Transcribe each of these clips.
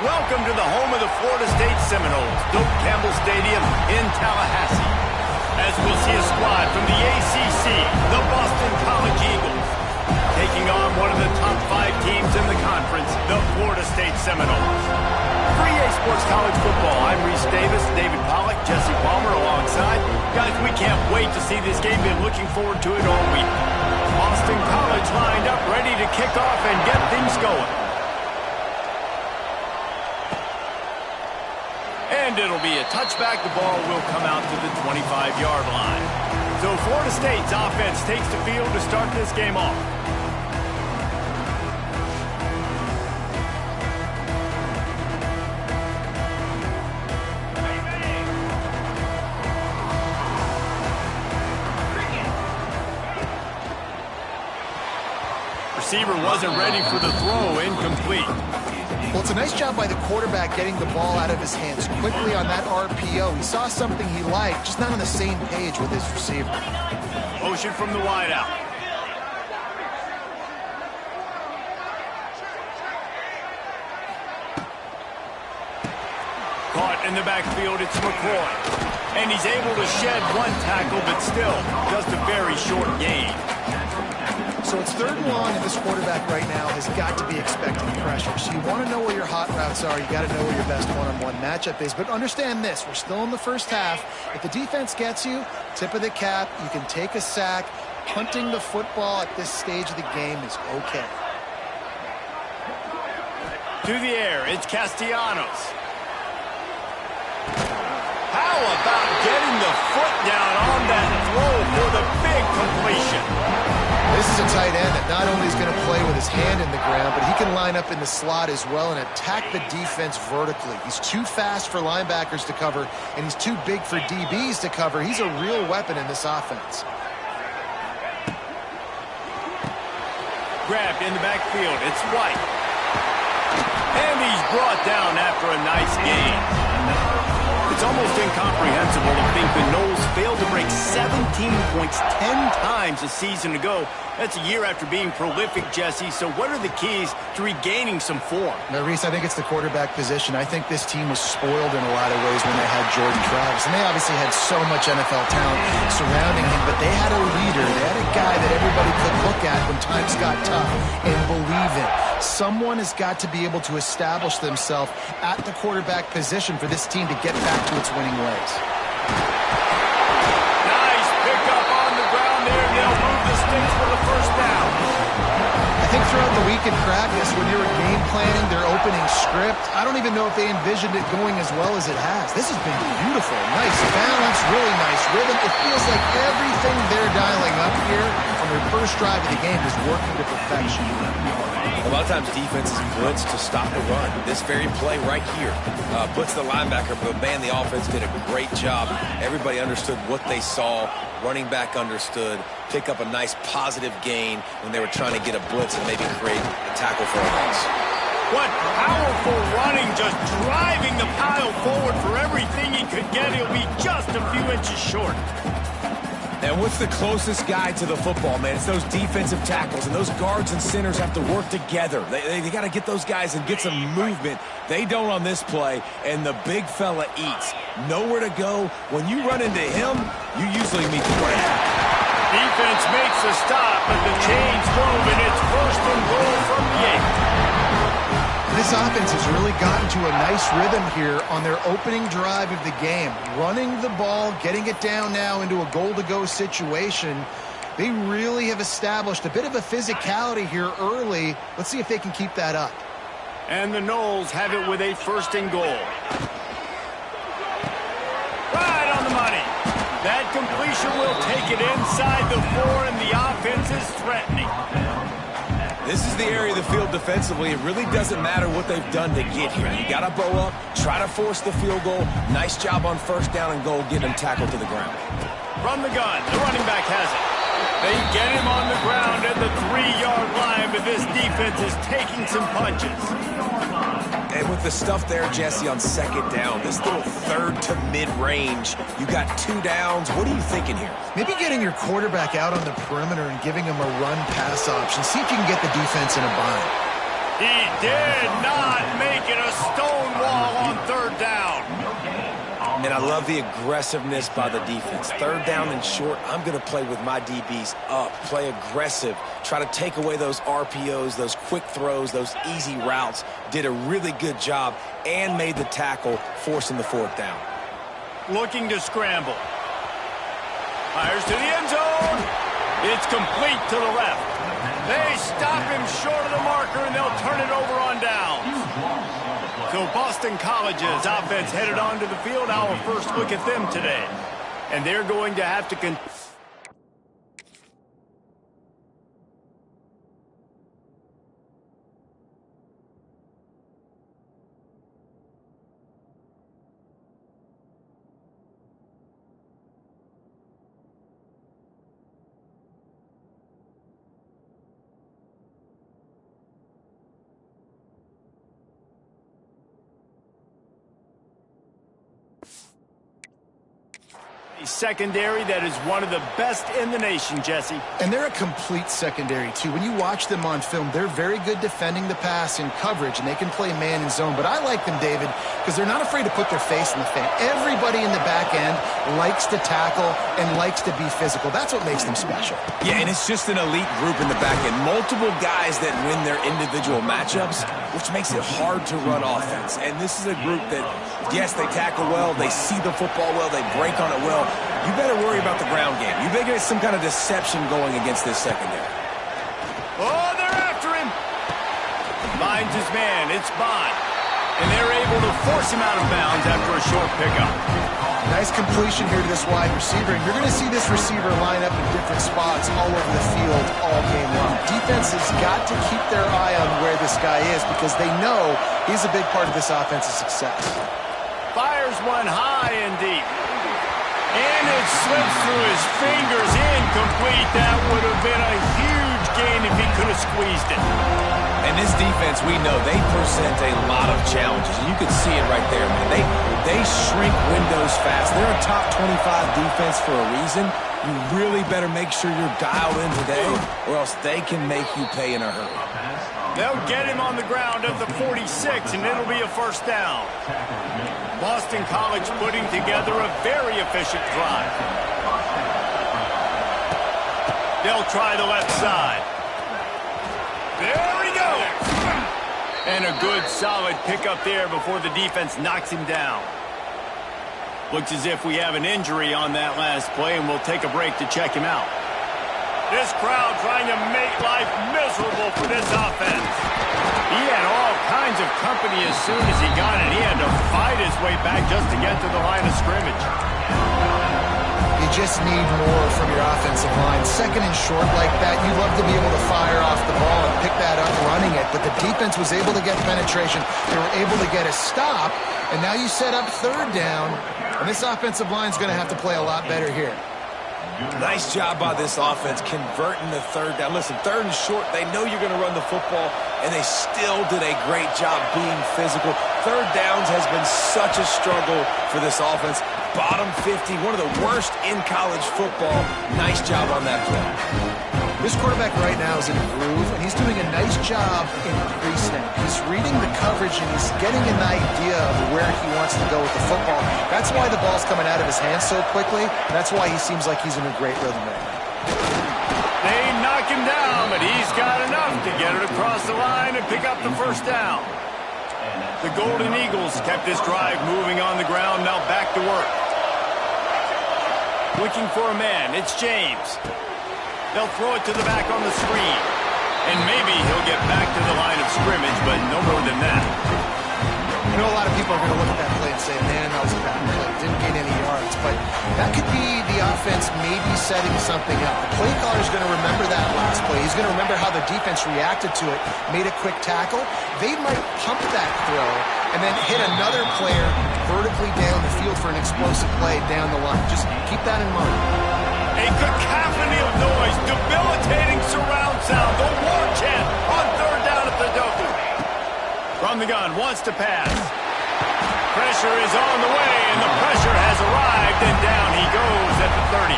Welcome to the home of the Florida State Seminoles, Doak Campbell Stadium in Tallahassee. As we'll see a squad from the ACC, the Boston College Eagles, taking on one of the top 5 teams in the conference, the Florida State Seminoles. For EA Sports College Football, I'm Reese Davis, David Pollack, Jesse Palmer alongside. Guys, we can't wait to see this game. Been looking forward to it all week. Boston College lined up, ready to kick off and get things going. And it'll be a touchback. The ball will come out to the 25-yard line. So Florida State's offense takes the field to start this game off. Receiver wasn't ready for the throw, incomplete. Well, it's a nice job by the quarterback getting the ball out of his hands quickly on that RPO. He saw something he liked, just not on the same page with his receiver. Motion from the wideout. Caught in the backfield, it's McCoy. And he's able to shed one tackle, but still just a very short gain. So it's 3rd and long, and this quarterback right now has got to be expecting pressure. So you want to know where your hot routes are. You got to know where your best one-on-one matchup is. But understand this, we're still in the first half. If the defense gets you, tip of the cap, you can take a sack. Punting the football at this stage of the game is okay. To the air, it's Castellanos. How about getting the foot down on that throw for the big completion? This is a tight end that not only is going to play with his hand in the ground, but he can line up in the slot as well and attack the defense vertically. He's too fast for linebackers to cover, and he's too big for DBs to cover. He's a real weapon in this offense. Grabbed in the backfield, it's White. And he's brought down after a nice gain. It's almost incomprehensible to think the Noles failed to break 17 points 10 times a season ago. That's a year after being prolific, Jesse. So what are the keys to regaining some form? Now, Reese, I think it's the quarterback position. I think this team was spoiled in a lot of ways when they had Jordan Travis. And they obviously had so much NFL talent surrounding him, but they had a leader. They had a guy that everybody could look at when times got tough and believe in. Someone has got to be able to establish themselves at the quarterback position for this team to get back to its winning ways. Nice pickup on the ground there. They'll move the sticks for the first down. I think throughout the week in practice, when they were game planning their opening script, I don't even know if they envisioned it going as well as it has. This has been beautiful. Nice balance, really nice rhythm. It feels like everything they're dialing up here on their first drive of the game is working to perfection. A lot of times defenses blitz to stop the run. This very play right here blitz the linebacker, but man, the offense did a great job. Everybody understood what they saw. Running back understood. Pick up a nice positive gain when they were trying to get a blitz and maybe create a tackle for a loss. What powerful running, just driving the pile forward for everything he could get. He'll be just a few inches short. And what's the closest guy to the football, man? It's those defensive tackles, and those guards and centers have to work together. They got to get those guys and get some movement. They don't on this play, and the big fella eats. Nowhere to go. When you run into him, you usually meet the ground. Defense makes a stop, but the chains move, and it's 1st and goal from the 8. This offense has really gotten to a nice rhythm here on their opening drive of the game. Running the ball, getting it down now into a goal-to-go situation. They really have established a bit of a physicality here early. Let's see if they can keep that up. And the Noles have it with a 1st and goal. Right on the money. That completion will take it inside the 4, and the offense is threatening. This is the area of the field defensively. It really doesn't matter what they've done to get here. You got to bow up, try to force the field goal. Nice job on 1st down and goal, getting him tackled to the ground. From the gun, the running back has it. They get him on the ground at the 3-yard line, but this defense is taking some punches. And with the stuff there, Jesse, on 2nd down, this little 3rd to mid-range, you got 2 downs. What are you thinking here? Maybe getting your quarterback out on the perimeter and giving him a run-pass option. See if you can get the defense in a bind. He did not make it a stolen And I love the aggressiveness by the defense. Third down and short, I'm going to play with my DBs up, play aggressive, try to take away those RPOs, those quick throws, those easy routes. Did a really good job and made the tackle, forcing the fourth down. Looking to scramble. Fires to the end zone. It's complete to the left. They stop him short of the marker, and they'll turn it over on downs. So Boston College's offense headed onto the field. Our first look at them today. And they're going to have to secondary that is one of the best in the nation, Jesse. And they're a complete secondary, too. When you watch them on film, they're very good defending the pass in coverage, and they can play man and zone. But I like them, David, because they're not afraid to put their face in the fan. Everybody in the back end likes to tackle and likes to be physical. That's what makes them special. Yeah, and it's just an elite group in the back end. Multiple guys that win their individual matchups, which makes it hard to run offense. And this is a group that, yes, they tackle well, they see the football well, they break on it well. You better worry about the ground game. You better get some kind of deception going against this secondary. Oh, they're after him. Finds his man. It's Bond. And they're able to force him out of bounds after a short pickup. Nice completion here to this wide receiver. And you're going to see this receiver line up in different spots all over the field all game long. Defense has got to keep their eye on where this guy is because they know he's a big part of this offense's success. Fires one high and deep. And it slips through his fingers, incomplete. That would have been a huge gain if he could have squeezed it. And this defense, we know, they present a lot of challenges. And you can see it right there, man. They shrink windows fast. They're a top 25 defense for a reason. You really better make sure you're dialed in today, or else they can make you pay in a hurry. They'll get him on the ground at the 46, and it'll be a first down. Boston College putting together a very efficient drive. They'll try the left side. There he goes. And a good, solid pickup there before the defense knocks him down. Looks as if we have an injury on that last play, and we'll take a break to check him out. This crowd trying to make life miserable for this offense. He had all kinds of company as soon as he got it. He had to fight his way back just to get to the line of scrimmage. You just need more from your offensive line. Second and short like that, you love to be able to fire off the ball and pick that up running it. But the defense was able to get penetration. They were able to get a stop. And now you set up third down. And this offensive line is going to have to play a lot better here. Nice job by this offense converting the third down. Listen, third and short, they know you're going to run the football, and they still did a great job being physical. Third downs has been such a struggle for this offense. Bottom 50, one of the worst in college football. Nice job on that play. This quarterback right now is in a groove, and he's doing a nice job in pre-snap. He's reading the coverage, and he's getting an idea of where he wants to go with the football. That's why the ball's coming out of his hands so quickly, and that's why he seems like he's in a great rhythm right now. They knock him down, but he's got enough to get it across the line and pick up the first down. The Golden Eagles kept this drive moving on the ground, now back to work. Looking for a man, it's James. They'll throw it to the back on the screen. And maybe he'll get back to the line of scrimmage, but no more than that. I know a lot of people are going to look at that play and say, man, that was a bad play. Didn't gain any yards. But that could be the offense maybe setting something up. The play caller is going to remember that last play. He's going to remember how the defense reacted to it, made a quick tackle. They might pump that throw and then hit another player vertically down the field for an explosive play down the line. Just keep that in mind. A cacophony of noise, debilitating surround sound, the war chant on third down at the Doku. From the gun, wants to pass. Pressure is on the way, and the pressure has arrived, and down he goes at the 30.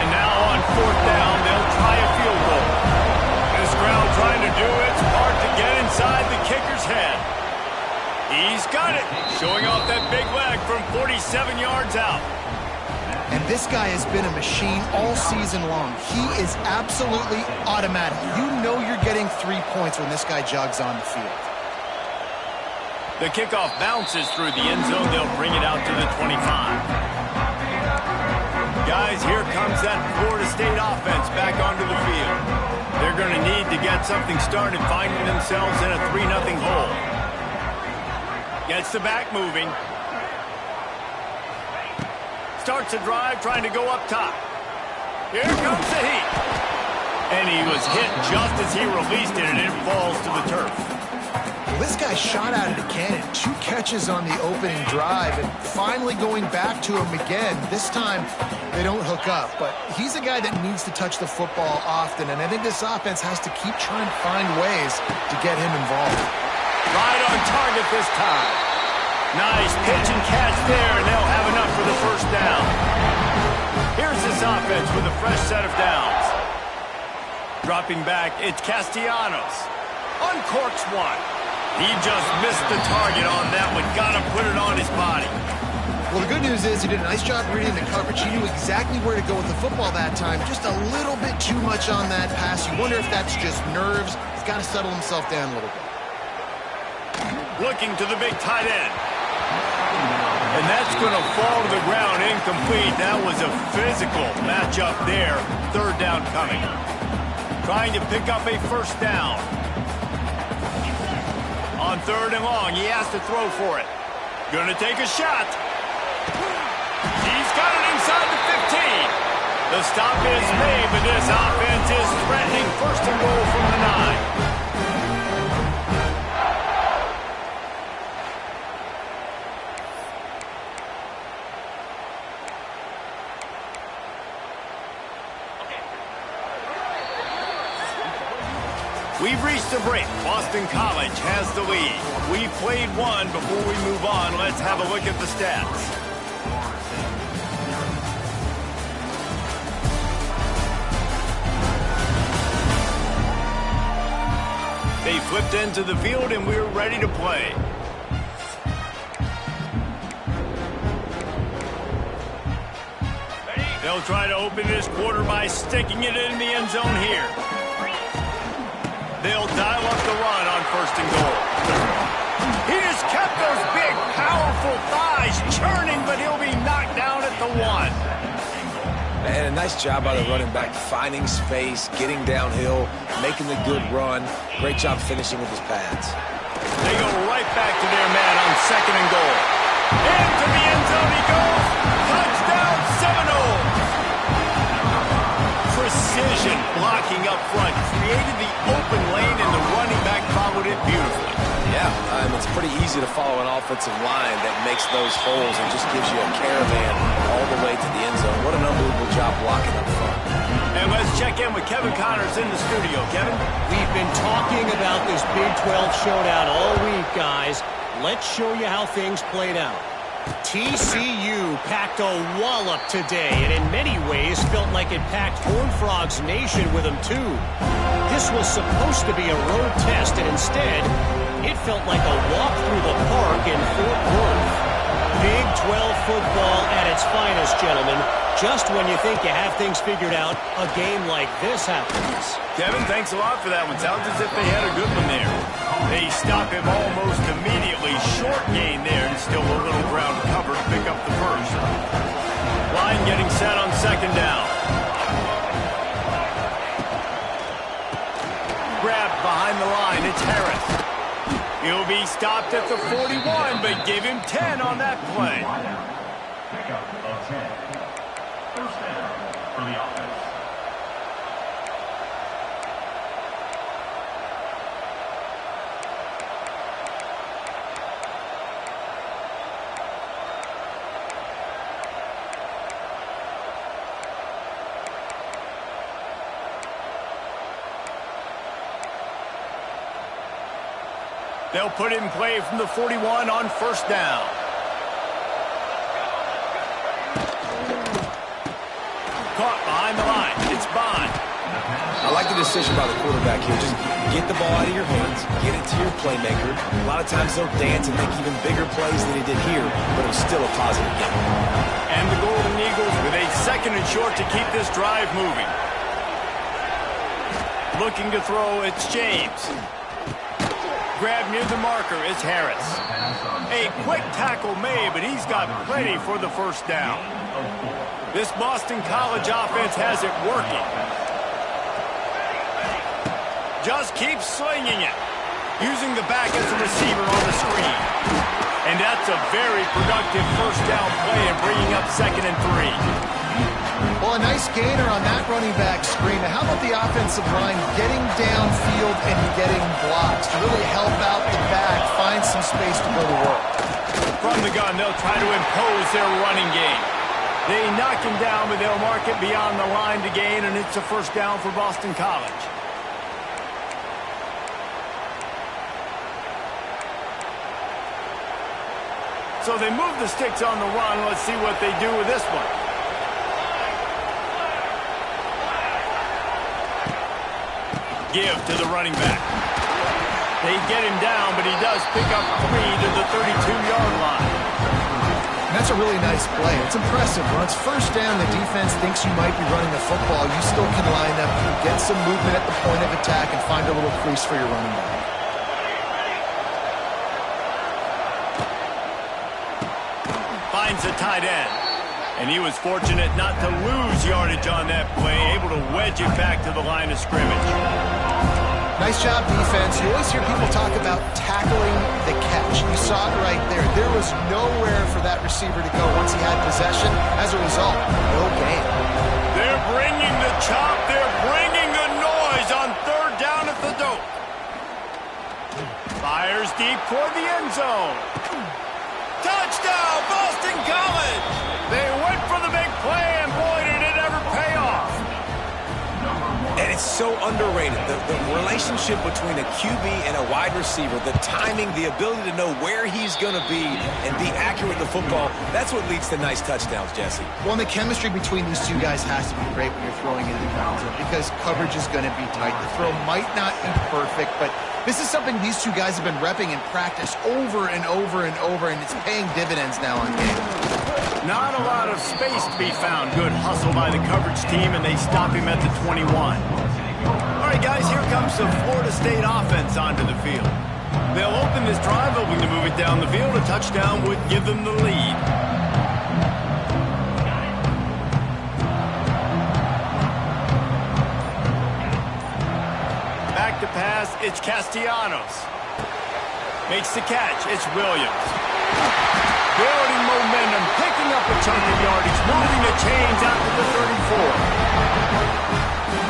And now on fourth down, they'll try a field goal. This crowd trying to do its part to get inside the kicker's head. He's got it. Showing off that big leg from 47 yards out. And this guy has been a machine all season long. He is absolutely automatic. You know you're getting 3 points when this guy jogs on the field. The kickoff bounces through the end zone. They'll bring it out to the 25. Guys, here comes that Florida State offense back onto the field. They're going to need to get something started, finding themselves in a 3-0 hole. Gets the back moving. Starts a drive, trying to go up top. Here comes the heat. And he was hit just as he released it, and it falls to the turf. Well, this guy shot out of the cannon. 2 catches on the opening drive, and finally going back to him again. This time, they don't hook up. But he's a guy that needs to touch the football often, and I think this offense has to keep trying to find ways to get him involved. Right on target this time. Nice pitch and catch there, and they'll have enough for the first down. Here's this offense with a fresh set of downs. Dropping back, it's Castellanos. Uncorks one. He just missed the target on that one. Got to put it on his body. Well, the good news is he did a nice job reading the coverage. He knew exactly where to go with the football that time. Just a little bit too much on that pass. You wonder if that's just nerves. He's got to settle himself down a little bit. Looking to the big tight end. And that's going to fall to the ground incomplete. That was a physical matchup there. 3rd down coming. Trying to pick up a first down. On 3rd and long, he has to throw for it. Going to take a shot. He's got it inside the 15. The stop is made, but this offense is threatening 1st and goal from the 9. We've reached a break. Boston College has the lead. We've played one. Before we move on, let's have a look at the stats. They flipped into the field, and we're ready to play. They'll try to open this quarter by sticking it in the end zone here. They'll dial up the run on 1st and goal. He just kept those big, powerful thighs churning, but he'll be knocked down at the 1. And a nice job by the running back, finding space, getting downhill, making the good run. Great job finishing with his pads. They go right back to their man on 2nd and goal. Into the end zone he goes. Touchdown Seminoles. Precision blocking up front. Created the open lane, and the running back followed it beautifully. Yeah, it's pretty easy to follow an offensive line that makes those holes and just gives you a caravan all the way to the end zone. What an unbelievable job blocking up front. And let's check in with Kevin Connors in the studio. Kevin? We've been talking about this Big 12 showdown all week, guys. Let's show you how things played out. TCU packed a wallop today, and in many ways felt like it packed Horned Frogs Nation with them, too. This was supposed to be a road test, and instead, it felt like a walk through the park in Fort Worth. Big 12 football at its finest, gentlemen. Just when you think you have things figured out, a game like this happens. Kevin, thanks a lot for that one. Sounds as if they had a good one there. They stop him almost immediately. Short gain there, and still a little ground covered. Pick up the first. Line getting set on 2nd down. Grabbed behind the line. It's Harris. He'll be stopped at the 41, but give him 10 on that play. Pickup of 10. First down for the offense. They'll put it in play from the 41 on 1st down. Caught behind the line. It's Bond. I like the decision by the quarterback here. Just get the ball out of your hands, get it to your playmaker. A lot of times they'll dance and make even bigger plays than he did here, but it was still a positive game. And the Golden Eagles with a 2nd and short to keep this drive moving. Looking to throw, it's James. Grab near the marker, it's Harris. A quick tackle made, but he's got plenty for the first down. This Boston College offense has it working. Just keep slinging it. Using the back as a receiver on the screen. And that's a very productive first down play and bringing up 2nd and 3. Well, a nice gainer on that running back screen. Now, how about the offensive line getting downfield and getting blocks to really help out the back, find some space to go to work? From the gun, they'll try to impose their running game. They knock him down, but they'll mark it beyond the line to gain, and it's a first down for Boston College. So they move the sticks on the run. Let's see what they do with this one. Give to the running back. They get him down, but he does pick up 3 to the 32-yard line. And that's a really nice play. It's impressive. When it's first down, the defense thinks you might be running the football. You still can line up, get some movement at the point of attack, and find a little crease for your running back. Finds a tight end. And he was fortunate not to lose yardage on that play, able to wedge it back to the line of scrimmage. Nice job, defense. You always hear people talk about tackling the catch. You saw it right there. There was nowhere for that receiver to go once he had possession. As a result, no gain. They're bringing the chop. They're bringing the noise on 3rd down at the dope. Fires deep toward the end zone. Touchdown, Boston College! They went for the big play, and boy, did it ever pay off. And it's so underrated. The relationship between a QB and a wide receiver, the timing, the ability to know where he's going to be and be accurate with the football, that's what leads to nice touchdowns, Jesse. Well, and the chemistry between these two guys has to be great when you're throwing into the ground zone because coverage is going to be tight. The throw might not be perfect, but this is something these two guys have been repping in practice over and over and over, and it's paying dividends now on game. Not a lot of space to be found. Good hustle by the coverage team, and they stop him at the 21. All right, guys, here comes the Florida State offense onto the field. They'll open this drive, hoping to move it down the field. A touchdown would give them the lead. Back to pass, it's Castellanos. Makes the catch, it's Williams. Building momentum, picking up a chunk of yardage, moving the chains out to the 34.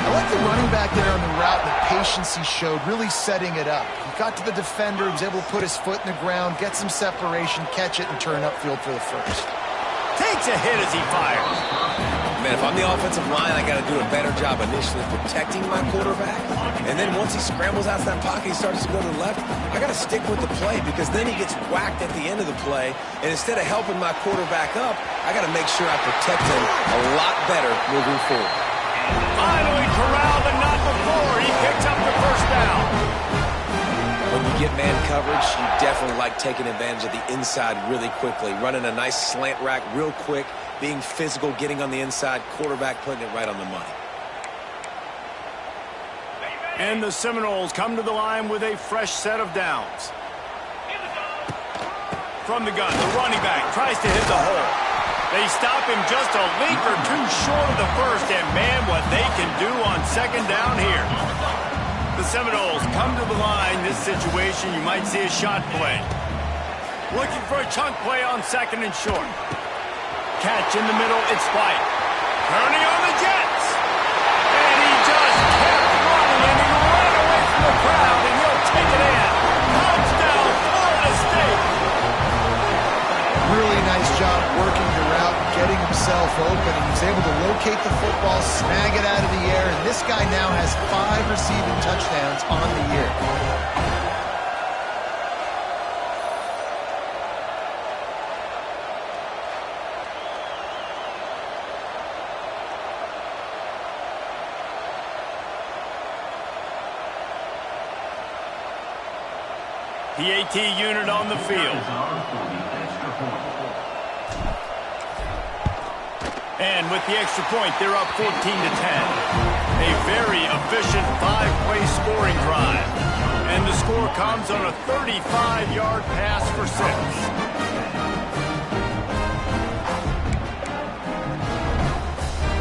I like the running back there on the route and the patience he showed, really setting it up. He got to the defender, was able to put his foot in the ground, get some separation, catch it, and turn upfield for the first. Takes a hit as he fires. Man, if I'm the offensive line, I got to do a better job initially protecting my quarterback. And then once he scrambles out of that pocket, he starts to go to the left, I got to stick with the play because then he gets whacked at the end of the play. And instead of helping my quarterback up, I got to make sure I protect him a lot better moving forward. Finally corralled, but not before. He picks up the first down. When you get man coverage, you definitely like taking advantage of the inside really quickly, running a nice slant rack real quick, being physical, getting on the inside, quarterback putting it right on the money. And the Seminoles come to the line with a fresh set of downs. From the gun, the running back tries to hit the hole. They stop him just a leap or two short of the first, and man, what they can do on 2nd down here. The Seminoles come to the line. This situation, you might see a shot play. Looking for a chunk play on 2nd and short. Catch in the middle, it's White. Turning on the Jets. And he just kept running, and he ran away from the crowd, and he'll take it in. Touchdown, Florida State. Really nice job working the route, getting himself open, and he's able to locate the football, snag it out of the air, and this guy now has 5 receiving touchdowns on the year. PAT unit on the field. And with the extra point, they're up 14-10. A very efficient 5-play scoring drive. And the score comes on a 35-yard pass for 6.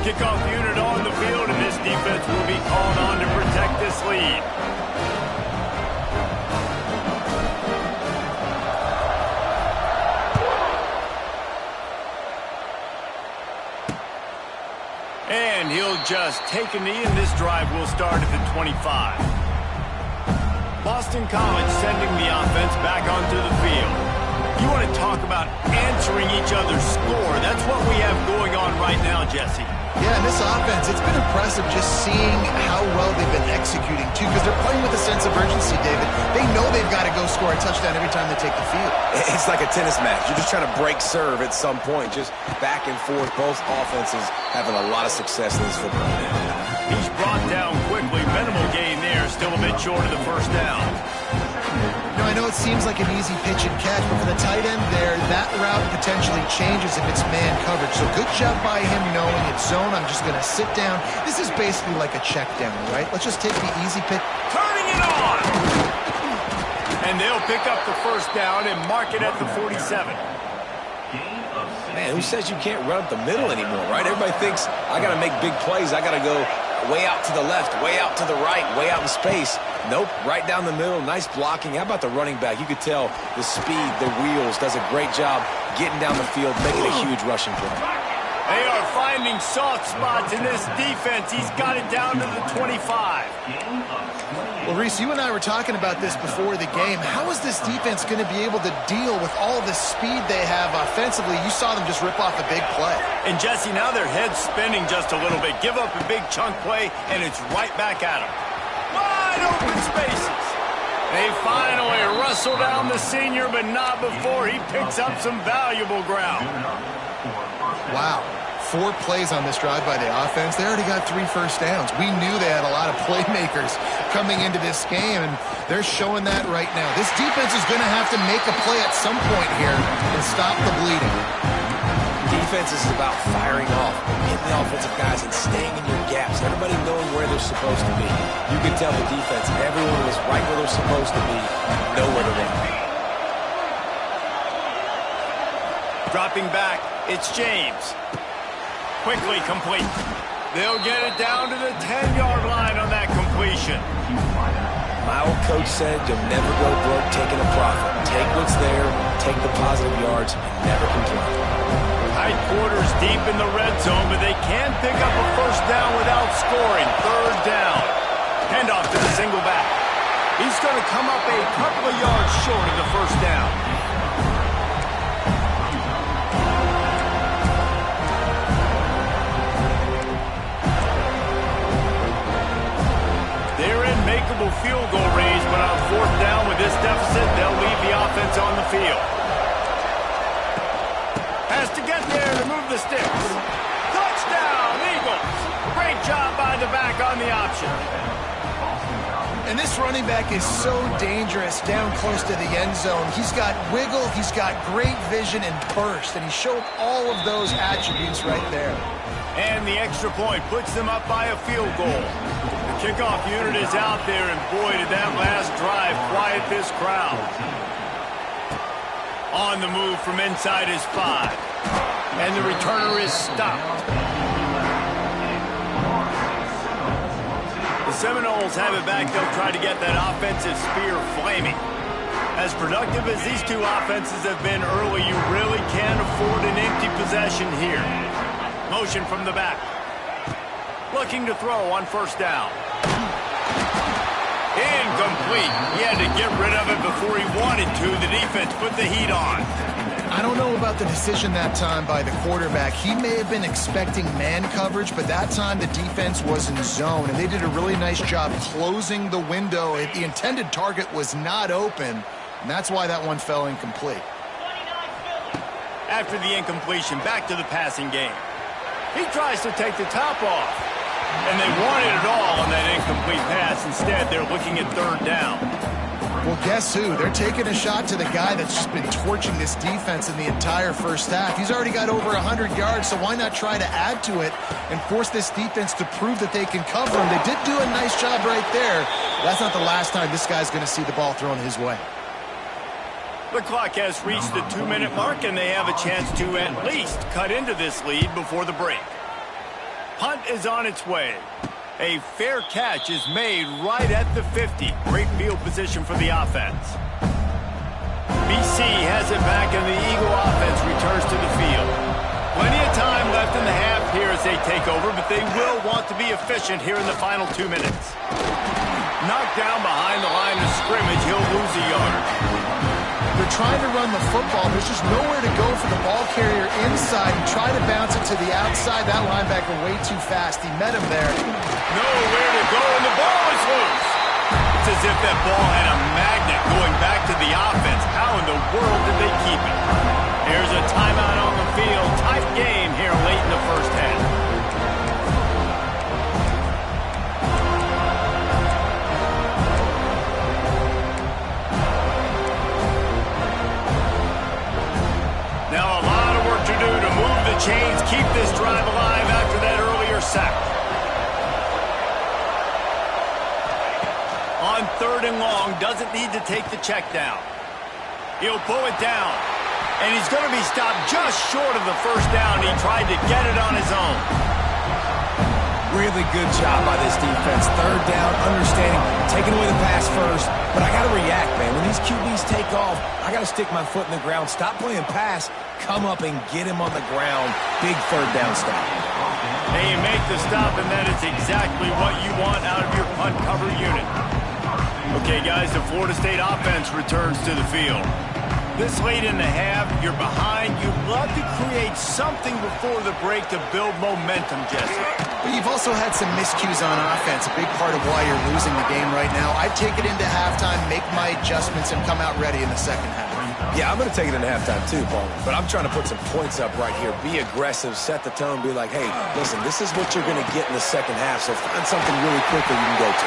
Kickoff unit on the field, and this defense will be called on to protect this lead. And he'll just take a knee, and this drive will start at the 25. Boston College sending the offense back onto the field. You want to talk about answering each other's score. That's what we have going on right now, Jesse. Yeah, and this offense, it's been impressive just seeing how well they've been executing, too, because they're playing with a sense of urgency, David. They know they've got to go score a touchdown every time they take the field. It's like a tennis match. You're just trying to break serve at some point, just back and forth. Both offenses having a lot of success in this football game. He's brought down quickly. Minimal gain there, still a bit short of the first down. I know it seems like an easy pitch and catch, but for the tight end there, that route potentially changes if it's man coverage. So good job by him knowing it's zone. I'm just going to sit down. This is basically like a check down, right? Let's just take the easy pitch. Turning it on! And they'll pick up the first down and mark it at the 47. Man, who says you can't run up the middle anymore, right? Everybody thinks, I got to make big plays. I got to go way out to the left, way out to the right, way out in space. Nope, right down the middle. Nice blocking. How about the running back? You could tell the speed, the wheels, does a great job getting down the field, making a huge rushing play. They are finding soft spots in this defense. He's got it down to the 25. Well, Reese, you and I were talking about this before the game. How is this defense going to be able to deal with all the speed they have offensively? You saw them just rip off a big play. And, Jesse, now their head's spinning just a little bit. Give up a big chunk play, and it's right back at them. Wide open spaces. They finally wrestle down the senior, but not before he picks up some valuable ground. Wow. 4 plays on this drive by the offense. They already got 3 first downs. We knew they had a lot of playmakers coming into this game, and they're showing that right now. This defense is going to have to make a play at some point here and stop the bleeding. Defense is about firing off, hitting the offensive guys and staying in your gaps. Everybody knowing where they're supposed to be. You can tell the defense, everyone was right where they're supposed to be, nowhere to run. Dropping back, it's James. Quickly complete. They'll get it down to the 10-yard line on that completion. My old coach said you'll never go broke taking a profit. Take what's there, take the positive yards, and never complain. Tight quarters deep in the red zone, but they can pick up a first down without scoring. 3rd down. Handoff to the single back. He's going to come up a couple of yards short of the first down. They're in makeable field goal range, but on 4th down with this deficit, they'll leave the offense on the field. Has to get there to move the sticks. Touchdown, Eagles. Great job by the back on the option. And this running back is so dangerous down close to the end zone. He's got wiggle, he's got great vision and burst, and he showed all of those attributes right there. And the extra point puts them up by a field goal. The kickoff unit is out there, and boy, did that last drive quiet this crowd. On the move from inside his 5. And the returner is stopped. The Seminoles have it back. They'll try to get that offensive spear flaming. As productive as these two offenses have been early, you really can't afford an empty possession here. Motion from the back. Looking to throw on 1st down. Incomplete. He had to get rid of it before he wanted to. The defense put the heat on. I don't know about the decision that time by the quarterback. He may have been expecting man coverage, but that time the defense was in zone, and they did a really nice job closing the window. The intended target was not open, and that's why that one fell incomplete. After the incompletion, back to the passing game. He tries to take the top off. And they wanted it all on that incomplete pass. Instead, they're looking at 3rd down. Well, guess who? They're taking a shot to the guy that's just been torching this defense in the entire first half. He's already got over 100 yards, so why not try to add to it and force this defense to prove that they can cover him? They did do a nice job right there. That's not the last time this guy's going to see the ball thrown his way. The clock has reached the 2-minute mark, and they have a chance to at least cut into this lead before the break. Punt is on its way. A fair catch is made right at the 50. Great field position for the offense. BC has it back, and the Eagle offense returns to the field. Plenty of time left in the half here as they take over, but they will want to be efficient here in the final 2 minutes. Knocked down behind the line of scrimmage, he'll lose a yard. They're trying to run the football. There's just nowhere to go for the ball carrier inside and try to bounce it to the outside. That linebacker way too fast. He met him there. Nowhere to go, and the ball is loose. It's as if that ball had a magnet going back to the offense. How in the world did they keep it? There's a timeout on the field. Tight game here late in the first half. Now a lot of work to do to move the chains, keep this drive alive after that earlier sack. On 3rd and long, doesn't need to take the check down. He'll pull it down, and he's going to be stopped just short of the first down. He tried to get it on his own. Really good job by this defense. 3rd down, understanding, taking away the pass first. But I got to react, man. When these QBs take off, I got to stick my foot in the ground. Stop playing pass. Come up and get him on the ground. Big 3rd down stop. And you make the stop, and that is exactly what you want out of your punt cover unit. Okay, guys, the Florida State offense returns to the field. This late in the half, you're behind. You'd love to create something before the break to build momentum, Jesse. But you've also had some miscues on offense, a big part of why you're losing the game right now. I'd take it into halftime, make my adjustments, and come out ready in the second half. Yeah, I'm going to take it into halftime too, Paul. But I'm trying to put some points up right here. Be aggressive, set the tone, be like, hey, listen, this is what you're going to get in the second half, so find something really quickly you can go to.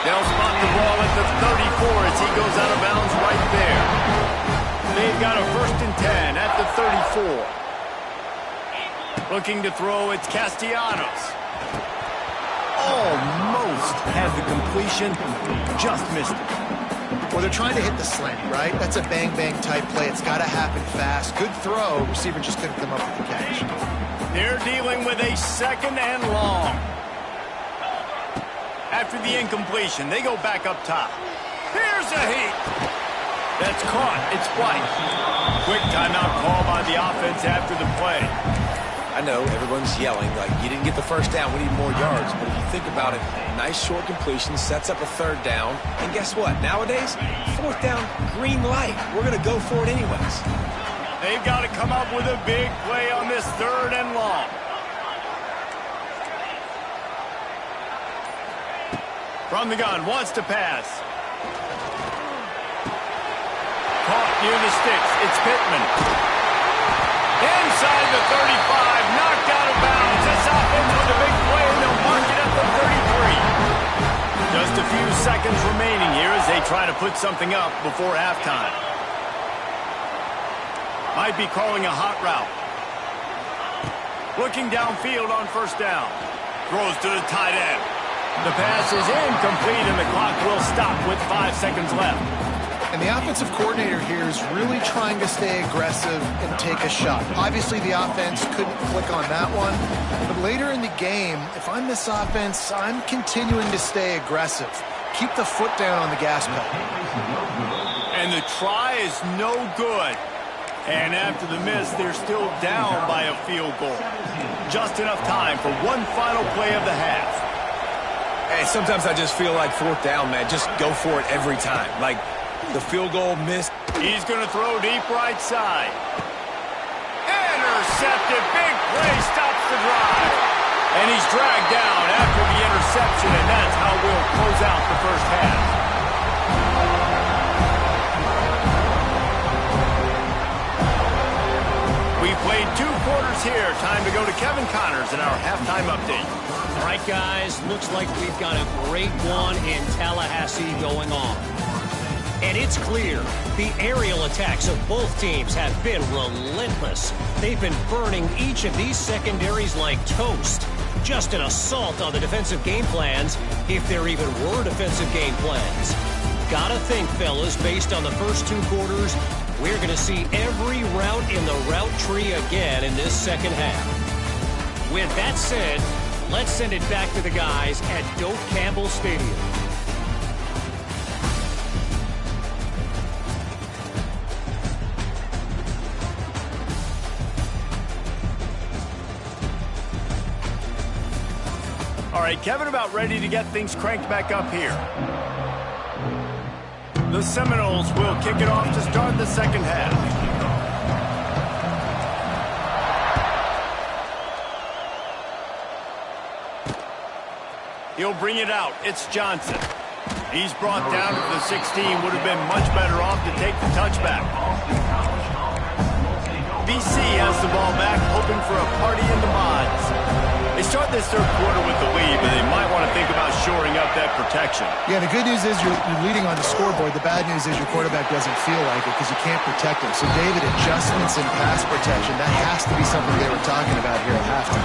They'll spot the ball at the 34 as he goes out of bounds right there. They've got a 1st and 10 at the 34. Looking to throw, it's Castellanos. Almost had the completion, just missed it. Well, they're trying to hit the slant, right? That's a bang-bang type play. It's got to happen fast. Good throw. Receiver just couldn't come up with the catch. They're dealing with a 2nd and long. After the incompletion, they go back up top. Here's a heat. That's caught. It's White. Quick timeout call by the offense after the play. I know everyone's yelling, like, you didn't get the first down, we need more yards. But if you think about it, nice short completion, sets up a 3rd down. And guess what? Nowadays, 4th down, green light. We're going to go for it anyways. They've got to come up with a big play on this 3rd and long. From the gun, wants to pass. Caught near the sticks. It's Pittman. Inside the 35, knocked out of bounds. This offense with a big play, and they'll mark it at the 33. Just a few seconds remaining here as they try to put something up before halftime. Might be calling a hot route. Looking downfield on 1st down. Throws to the tight end. The pass is incomplete, and the clock will stop with 5 seconds left. And the offensive coordinator here is really trying to stay aggressive and take a shot. Obviously, the offense couldn't click on that one. But later in the game, if I'm this offense, I'm continuing to stay aggressive. Keep the foot down on the gas pedal. And the try is no good. And after the miss, they're still down by a field goal. Just enough time for one final play of the half. Hey, sometimes I just feel like 4th down, man. Just go for it every time. Like, the field goal missed. He's going to throw deep right side. Intercepted. Big play stops the drive. And he's dragged down after the interception, and that's how we'll close out the first half. We played 2 quarters here. Time to go to Kevin Connors in our halftime update. All right, guys, looks like we've got a great one in Tallahassee going on. And it's clear, the aerial attacks of both teams have been relentless. They've been burning each of these secondaries like toast. Just an assault on the defensive game plans, if there even were defensive game plans. Gotta think, fellas, based on the first 2 quarters, we're going to see every route in the route tree again in this second half. With that said, let's send it back to the guys at Doak Campbell Stadium. All right, Kevin about ready to get things cranked back up here. The Seminoles will kick it off to start the second half. He'll bring it out. It's Johnson. He's brought down to the 16. Would have been much better off to take the touchback. BC has the ball back, hoping for a party in the mods. They start this third quarter with the lead, but they might want to think about shoring up that protection. Yeah, the good news is you're leading on the scoreboard. The bad news is your quarterback doesn't feel like it because you can't protect him. So, David, adjustments in pass protection, that has to be something they were talking about here at halftime.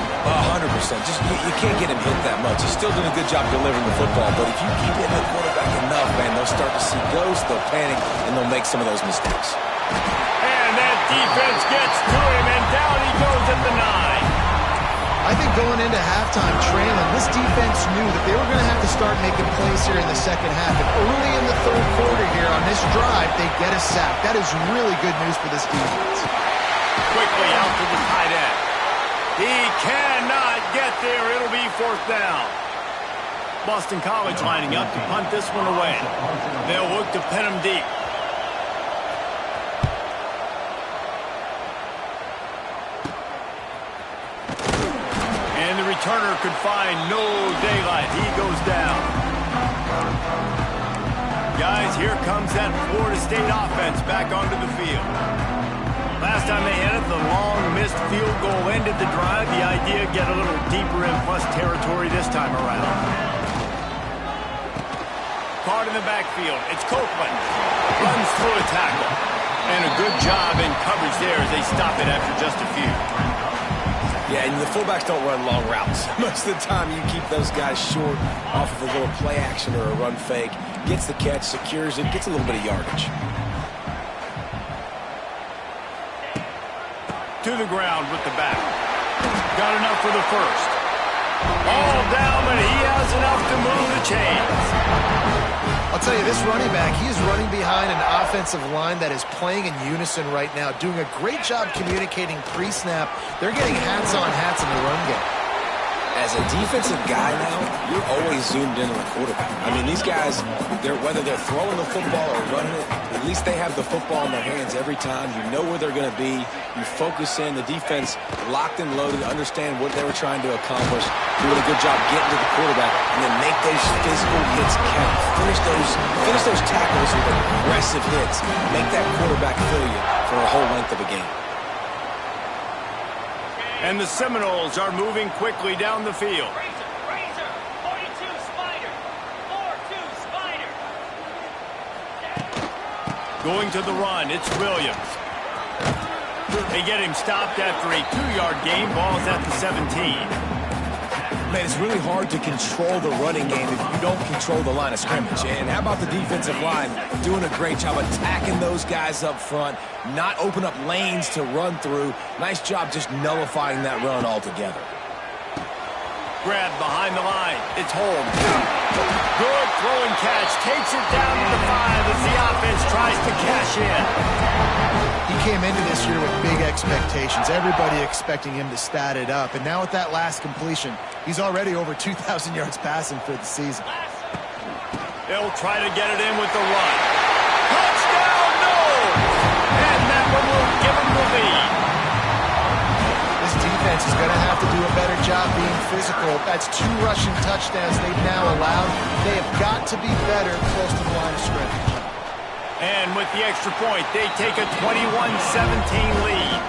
100%. Just you can't get him hit that much. He's still doing a good job delivering the football, but if you keep hitting the quarterback enough, man, they'll start to see ghosts, they'll panic, and they'll make some of those mistakes. And that defense gets to him, and down he goes at the 9. I think going into halftime trailing, this defense knew that they were going to have to start making plays here in the second half. And early in the third quarter here on this drive, they get a sack. That is really good news for this defense. Quickly out to the tight end. He cannot get there. It'll be 4th down. Boston College lining up to punt this one away. They'll look to pin him deep. Turner could find no daylight. He goes down. Guys, here comes that Florida State offense back onto the field. Last time they had it, the long missed field goal ended the drive. The idea, get a little deeper in plus territory this time around. Caught in the backfield. It's Copeland. Runs through a tackle. And a good job in coverage there as they stop it after just a few. Yeah, and the fullbacks don't run long routes. Most of the time you keep those guys short off of a little play action or a run fake. Gets the catch, secures it, gets a little bit of yardage. To the ground with the back. Got enough for the first. All down, but he has enough to move the chains. I'll tell you, this running back, he is running behind an offensive line that is playing in unison right now, doing a great job communicating pre-snap. They're getting hats-on hats in the run game. As a defensive guy now, you're always zoomed in on the quarterback. I mean, these guys, whether they're throwing the football or running it, at least they have the football in their hands every time. You know where they're going to be. You focus in. The defense locked and loaded, understand what they were trying to accomplish, doing a good job getting to the quarterback, and then make those physical hits count. Finish those tackles with aggressive hits. Make that quarterback feel you for a whole length of a game. And the Seminoles are moving quickly down the field. Razor, 42 Spider, 4-2 Spider. Going to the run, it's Williams. They get him stopped after a 2-yard gain. Ball's at the 17. Man, it's really hard to control the running game if you don't control the line of scrimmage. And how about the defensive line doing a great job attacking those guys up front, not open up lanes to run through. Nice job just nullifying that run altogether. Grab behind the line. It's Holmes. Good throwing catch. Takes it down to the 5 as the offense tries to cash in. He came into this year with big expectations. Everybody expecting him to stat it up. And now with that last completion, he's already over 2,000 yards passing for the season. They'll try to get it in with the run. Touchdown, no! And that one will give him the lead. This defense is going to have to do a better job being physical. That's 2 rushing touchdowns they've now allowed. They have got to be better close to the line of scrimmage. And with the extra point, they take a 21-17 lead.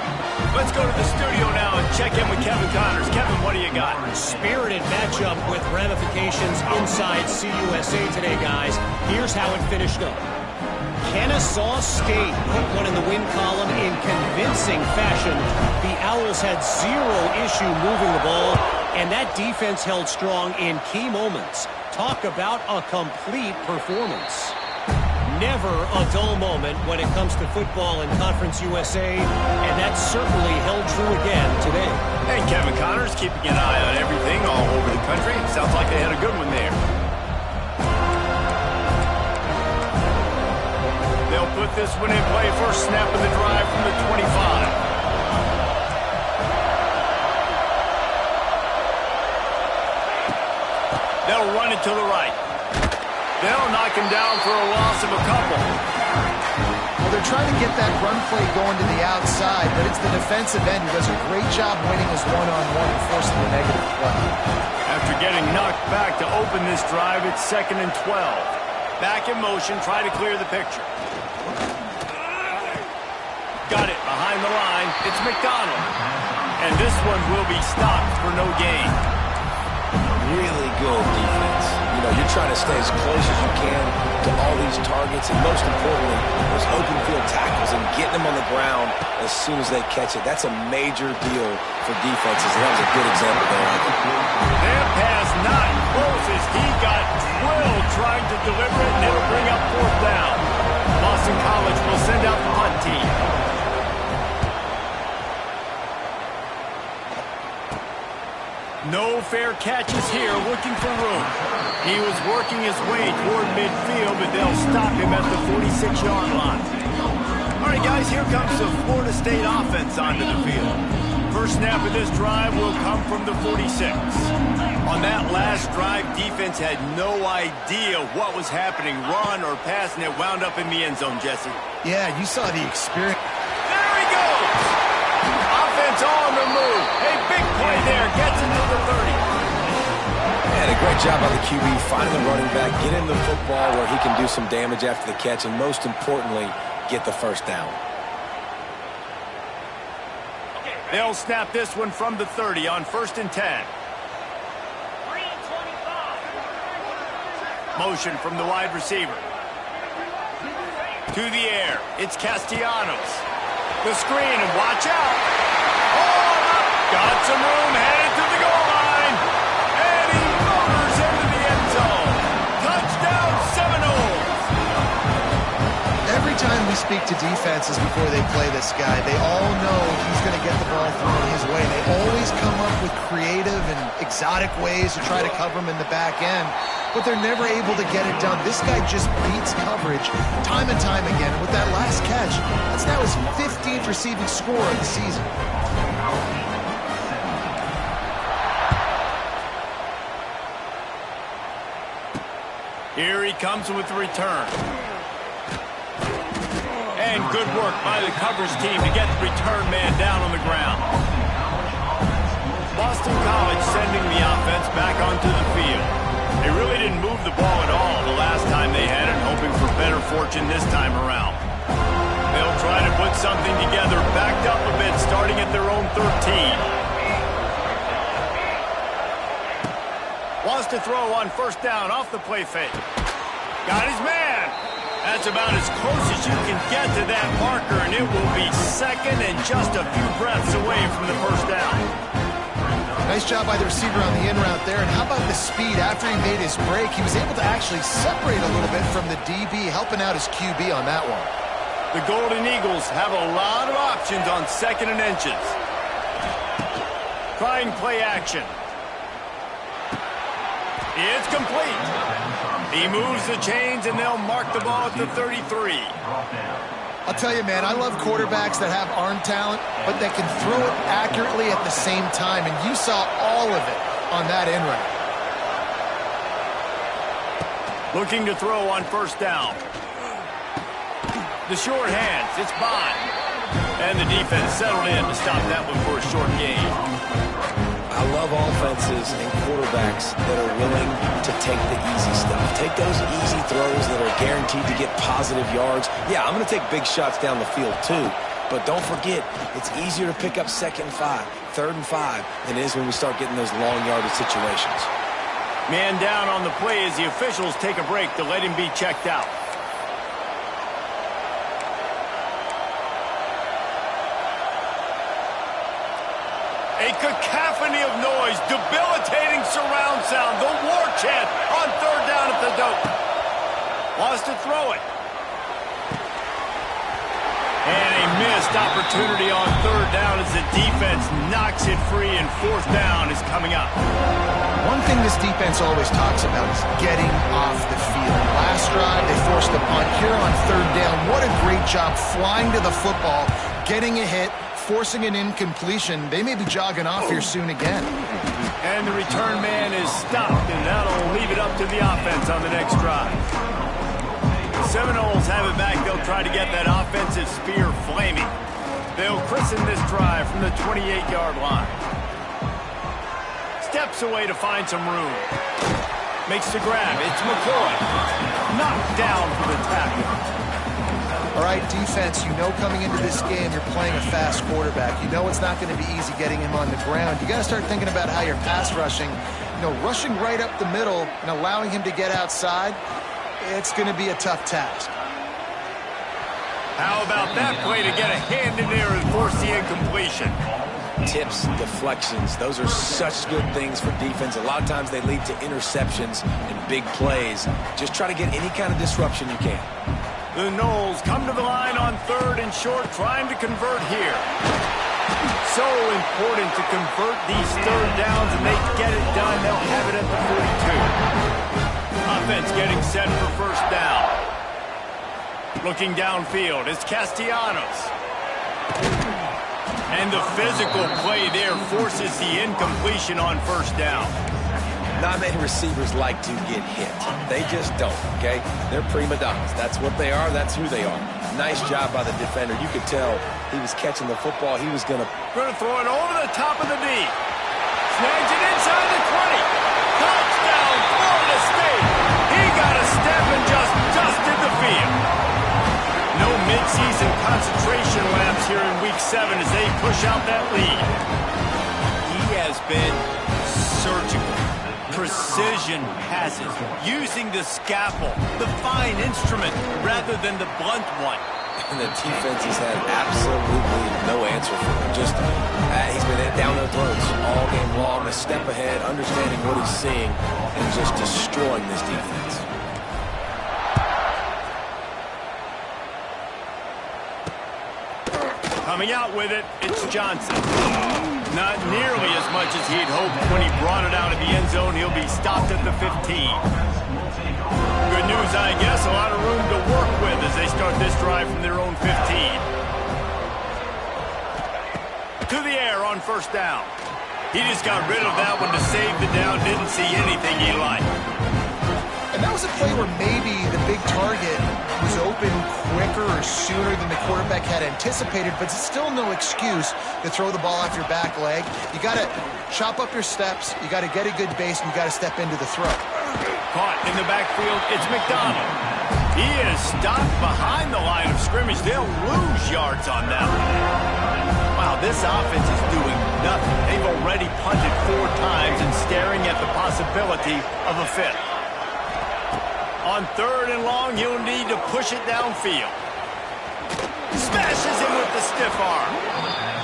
Let's go to the studio now and check in with Kevin Connors. Kevin, what do you got? Spirited matchup with ramifications inside CUSA today, guys. Here's how it finished up. Kennesaw State put one in the win column in convincing fashion. The Owls had zero issue moving the ball, and that defense held strong in key moments. Talk about a complete performance. Never a dull moment when it comes to football in Conference USA, and that certainly held true again today. And Kevin Connors keeping an eye on everything all over the country. Sounds like they had a good one there. They'll put this one in play. First snap of the drive from the 25. They'll run it to the right. They'll knock him down for a loss of a couple. Well, they're trying to get that run play going to the outside, but it's the defensive end who does a great job winning his one-on-one and forcing the negative play. After getting knocked back to open this drive, it's 2nd and 12. Back in motion, try to clear the picture. Got it behind the line. It's McDonald. And this one will be stopped for no gain. Really good defense. You know, you're trying to stay as close as you can to all these targets, and most importantly, those open field tackles and getting them on the ground as soon as they catch it. That's a major deal for defenses, and that was a good example there. That pass not close as he got drilled trying to deliver it, and it'll bring up 4th down. Boston College will send out the punt team. No fair catches here, looking for room. He was working his way toward midfield, but they'll stop him at the 46-yard line. All right, guys, here comes the Florida State offense onto the field. First snap of this drive will come from the 46. On that last drive, defense had no idea what was happening, run or pass, and it wound up in the end zone, Jesse. Yeah, you saw the experience. There he goes! Offense on the move. A big play there, gets into the 30. And a great job by the QB finding the running back, get him the football where he can do some damage after the catch, and most importantly, get the first down. They'll snap this one from the 30 on 1st and 10. 3:25. Motion from the wide receiver. To the air. It's Castellanos. The screen, and watch out. Oh, got some room, headed to the goal line. And he motors into the end zone. Touchdown, Seminoles. Every time we speak to defenses before they play this guy, they all know he's going to get the ball thrown his way. They always come up with creative and exotic ways to try to cover him in the back end, but they're never able to get it done. This guy just beats coverage time and time again. And with that last catch, that's now his 15th receiving score of the season. Here he comes with the return. And good work by the coverage team to get the return man down on the ground. Boston College sending the offense back onto the field. They really didn't move the ball at all the last time they had it, hoping for better fortune this time around. They'll try to put something together, backed up a bit, starting at their own 13. Wants to throw on 1st down off the play fake. Got his man. That's about as close as you can get to that marker, and it will be 2nd and just a few breaths away from the 1st down. Nice job by the receiver on the in route there. And how about the speed? After he made his break, he was able to actually separate a little bit from the DB, helping out his QB on that one. The Golden Eagles have a lot of options on 2nd and inches. Trying play action. It's complete. He moves the chains, and they'll mark the ball at the 33. I'll tell you, man, I love quarterbacks that have arm talent, but that can throw it accurately at the same time, and you saw all of it on that in route. Looking to throw on 1st down. The short hands, it's Bond. And the defense settled in to stop that one for a short gain. I love offenses and quarterbacks that are willing to take the easy stuff. Take those easy throws that are guaranteed to get positive yards. Yeah, I'm going to take big shots down the field too, but don't forget, it's easier to pick up 2nd and 5, 3rd and 5 than it is when we start getting those long yardage situations. Man down on the play as the officials take a break to let him be checked out. A cacophony of noise, debilitating surround sound, the war chant on third down at the dope. Wants to throw it. And a missed opportunity on third down as the defense knocks it free, and fourth down is coming up. One thing this defense always talks about is getting off the field. Last drive, they forced the punt. Here on third down, what a great job flying to the football, getting a hit, forcing an incompletion. They may be jogging off here soon again. And the return man is stopped, and that'll leave it up to the offense on the next drive. The Seminoles have it back. They'll try to get that offensive spear flaming. They'll christen this drive from the 28-yard line. Steps away to find some room. Makes the grab. It's McCoy. Knocked down for the tackle. All right, defense, you know coming into this game you're playing a fast quarterback. You know it's not going to be easy getting him on the ground. You got to start thinking about how you're pass rushing. Rushing right up the middle and allowing him to get outside, it's going to be a tough task. How about that play to get a hand in there and force the incompletion? Tips, deflections, those are such good things for defense. A lot of times they lead to interceptions and big plays. Just try to get any kind of disruption you can. The Noles come to the line on third and short, trying to convert here. So important to convert these third downs, and they get it done. They'll have it at the 42. Offense getting set for first down. Looking downfield, it's Castellanos. And the physical play there forces the incompletion on first down. Not many receivers like to get hit. They just don't, okay? They're prima donnas. That's what they are. That's who they are. Nice job by the defender. You could tell he was catching the football. He was going to throw it over the top of the knee. Snags it inside the 20. Touchdown, Florida State. He got a step and just dusted the field. No midseason concentration laps here in Week 7 as they push out that lead. He has been surgical. Precision passes, using the scalpel, the fine instrument, rather than the blunt one. And the defense has had absolutely no answer for him. Just, he's been down their throats all game long, a step ahead, understanding what he's seeing, and just destroying this defense. Coming out with it, it's Johnson. Not nearly as much as he'd hoped when he brought it out of the end zone. He'll be stopped at the 15. Good news, I guess. A lot of room to work with as they start this drive from their own 15. To the air on first down. He just got rid of that one to save the down. Didn't see anything he liked. And that was a play where maybe the big target was open quicker or sooner than the quarterback had anticipated, but it's still no excuse to throw the ball off your back leg. You got to chop up your steps, you got to get a good base, and you got to step into the throw. Caught in the backfield, it's McDonald. He is stopped behind the line of scrimmage. They'll lose yards on that one. Wow, this offense is doing nothing. They've already punted 4 times and staring at the possibility of a 5th. On third and long, he'll need to push it downfield. Smashes him with the stiff arm.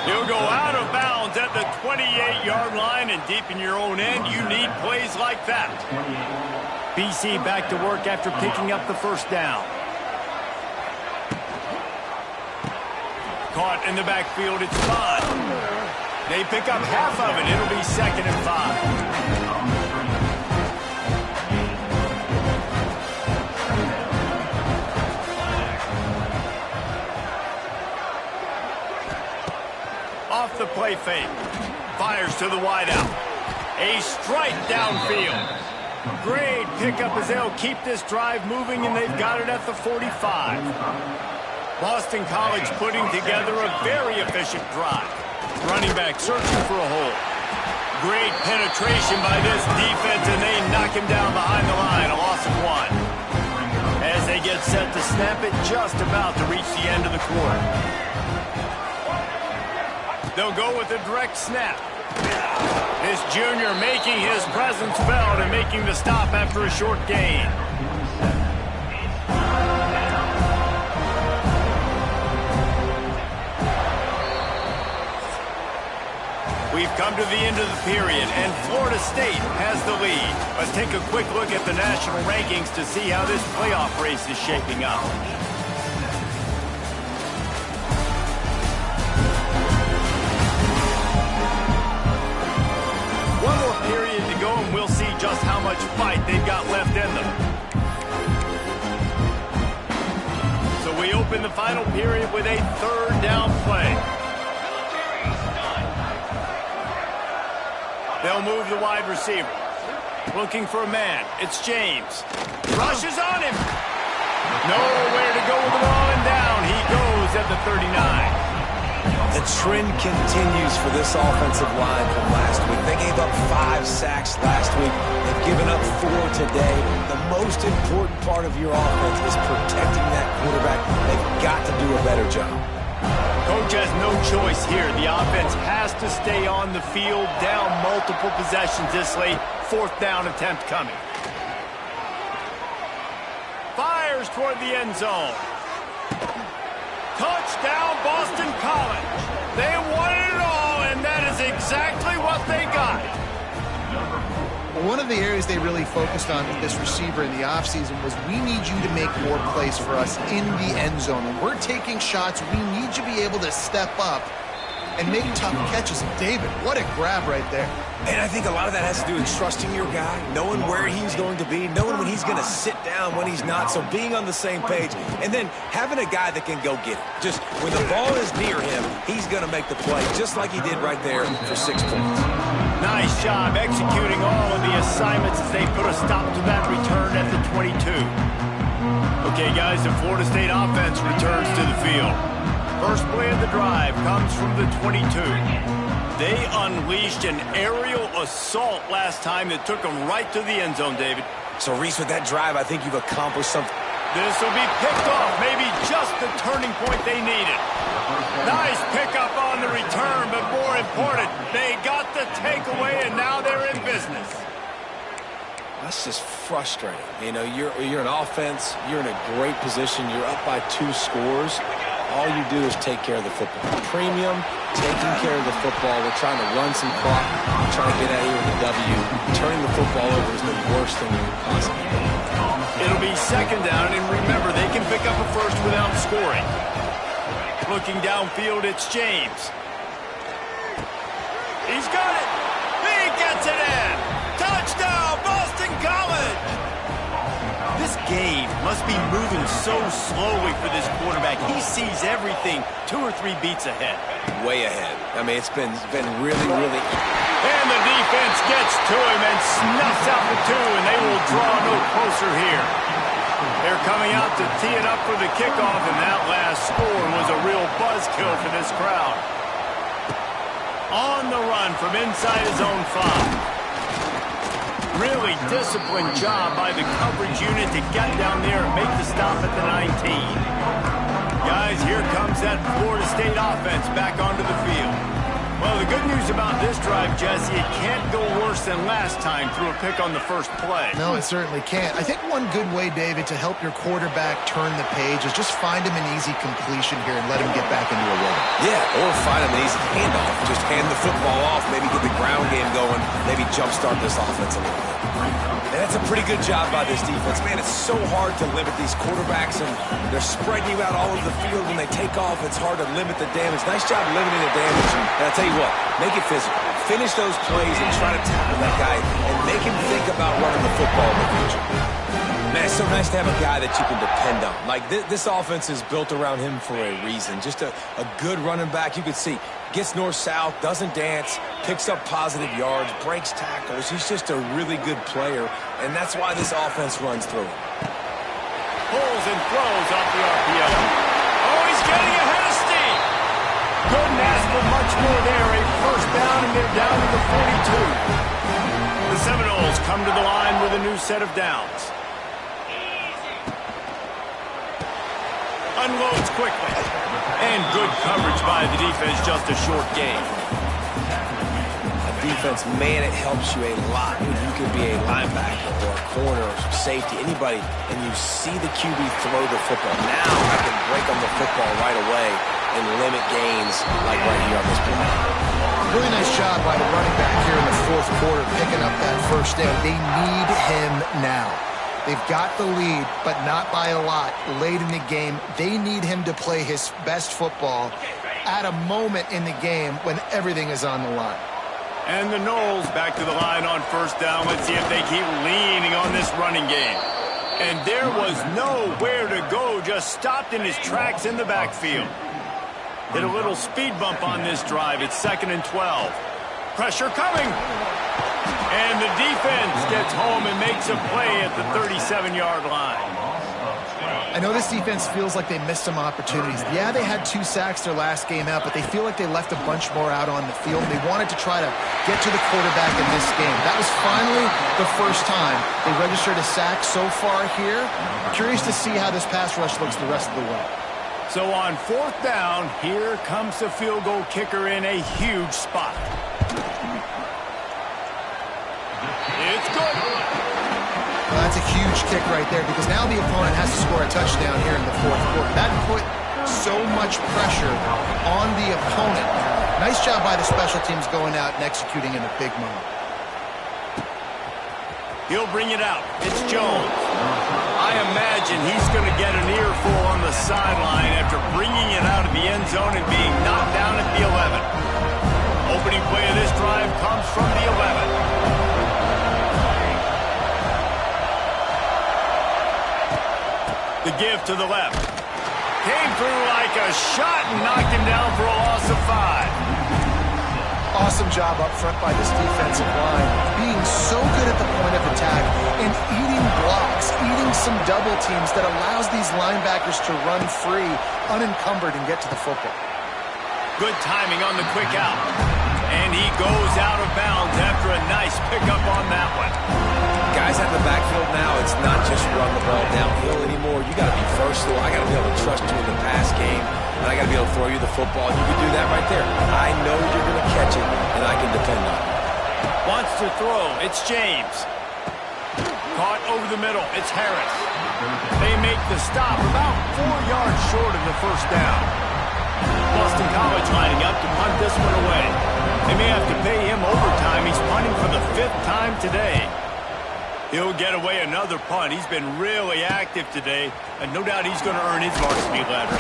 He'll go out of bounds at the 28-yard line, and deep in your own end, you need plays like that. BC back to work after picking up the first down. Caught in the backfield, it's Bond. They pick up half of it. It'll be 2nd and 5. Off the play fake. Fires to the wideout. A strike downfield. Great pickup as they'll keep this drive moving, and they've got it at the 45. Boston College putting together a very efficient drive. Running back searching for a hole. Great penetration by this defense, and they knock him down behind the line. A loss of 1. As they get set to snap it, just about to reach the end of the quarter. They'll go with a direct snap. This junior making his presence felt and making the stop after a short gain. We've come to the end of the period, and Florida State has the lead. Let's take a quick look at the national rankings to see how this playoff race is shaping up. One more period to go, and we'll see just how much fight they've got left in them. So we open the final period with a third down play. They'll move the wide receiver. Looking for a man. It's James. Rushes on him. Nowhere to go with the ball, and down he goes at the 39. The trend continues for this offensive line from last week. They gave up 5 sacks last week. They've given up 4 today. The most important part of your offense is protecting that quarterback. They've got to do a better job. Coach has no choice here. The offense has to stay on the field, down multiple possessions this late. 4th down attempt coming. Fires toward the end zone. Touchdown, Boston College. They wanted it all, and that is exactly what they got. One of the areas they really focused on with this receiver in the offseason was we need you to make more plays for us in the end zone. When we're taking shots, we need you to be able to step up and make tough catches. And David, what a grab right there. And I think a lot of that has to do with trusting your guy, knowing where he's going to be, knowing when he's going to sit down, when he's not, so being on the same page, and then having a guy that can go get it. Just when the ball is near him, he's going to make the play, just like he did right there for 6 points. Nice job executing all of the assignments as they put a stop to that return at the 22. Okay, guys, the Florida State offense returns to the field. First play of the drive comes from the 22. They unleashed an aerial assault last time that took them right to the end zone, David. So, Reese, with that drive, I think you've accomplished something. This will be picked off, maybe just the turning point they needed. Nice pickup on the return, but more important, they got the takeaway, and now they're in business. That's just frustrating. You know, you're an offense, you're in a great position, you're up by 2 scores. All you do is take care of the football. Premium, taking care of the football. We're trying to run some clock. We're trying to get out of here with a W. Turning the football over is the worst thing we can possibly do. It'll be 2nd down, and remember, they can pick up a first without scoring. Looking downfield, it's James. He's got it. He gets it in. Touchdown, Boston College. This game must be moving so slowly for this quarterback. He sees everything 2 or 3 beats ahead. Way ahead. I mean, it's been really, really... And the defense gets to him and snuffs out the 2, and they will draw no closer here. They're coming out to tee it up for the kickoff, and that last score was a real buzzkill for this crowd. On the run from inside his own 5. Really disciplined job by the coverage unit to get down there and make the stop at the 19. Guys, here comes that Florida State offense back onto the field. Well, the good news about this drive, Jesse, it can't go worse than last time through a pick on the first play. No, it certainly can't. I think one good way, David, to help your quarterback turn the page is just find him an easy completion here and let him get back into a rhythm. Yeah, or find him an easy handoff. Just hand the football off, maybe get the ground game going, maybe jumpstart this offense a little bit. And that's a pretty good job by this defense. Man, it's so hard to limit these quarterbacks, and they're spreading you out all over the field. When they take off, it's hard to limit the damage. Nice job limiting the damage. And I'll tell you what, make it physical. Finish those plays and try to tackle that guy and make him think about running the football in the future. Man, it's so nice to have a guy that you can depend on. Like, this offense is built around him for a reason. Just a good running back. You can see, gets north-south, doesn't dance, picks up positive yards, breaks tackles. He's just a really good player, and that's why this offense runs through him. Pulls and throws off the RPO. Oh, he's getting ahead of steam. Couldn't ask for much more there. A first down, and they're down to the 42. The Seminoles come to the line with a new set of downs. Unloads quickly. And good coverage by the defense, just a short game. Defense, man, it helps you a lot when you can be a linebacker or a corner or safety, anybody, and you see the QB throw the football. Now I can break on the football right away and limit gains like right here on this play. Really nice job by the running back here in the fourth quarter, picking up that first down. They need him now. They've got the lead, but not by a lot late in the game. They need him to play his best football at a moment in the game when everything is on the line. And the Knowles back to the line on first down. Let's see if they keep leaning on this running game. And there was nowhere to go, just stopped in his tracks in the backfield. Hit a little speed bump on this drive. It's 2nd and 12. Pressure coming. And the defense gets home and makes a play at the 37-yard line. I know this defense feels like they missed some opportunities. Yeah, they had 2 sacks their last game out, but they feel like they left a bunch more out on the field. They wanted to try to get to the quarterback in this game. That was finally the first time they registered a sack so far here. Curious to see how this pass rush looks the rest of the way. So on 4th down, here comes the field goal kicker in a huge spot. It's good. Well, that's a huge kick right there because now the opponent has to score a touchdown here in the fourth quarter. That put so much pressure on the opponent. Nice job by the special teams going out and executing in a big moment. He'll bring it out. It's Jones. I imagine he's going to get an earful on the sideline after bringing it out of the end zone and being knocked down at the 11. Opening play of this drive comes from the 11. The give to the left. Came through like a shot and knocked him down for a loss of 5. Awesome job up front by this defensive line, being so good at the point of attack and eating blocks, eating some double teams that allows these linebackers to run free, unencumbered, and get to the football. Good timing on the quick out. And he goes out of bounds after a nice pickup on that one. Guys out in the backfield now, it's not just run the ball downhill anymore. You got to be versatile. I got to be able to trust you in the pass game, and I got to be able to throw you the football. You can do that right there. I know you're going to catch it, and I can depend on it. Wants to throw. It's James. Caught over the middle. It's Harris. They make the stop about 4 yards short of the first down. Boston College lining up to punt this one away. They may have to pay him overtime. He's punting for the 5th time today. He'll get away another punt. He's been really active today, and no doubt he's going to earn his varsity letter.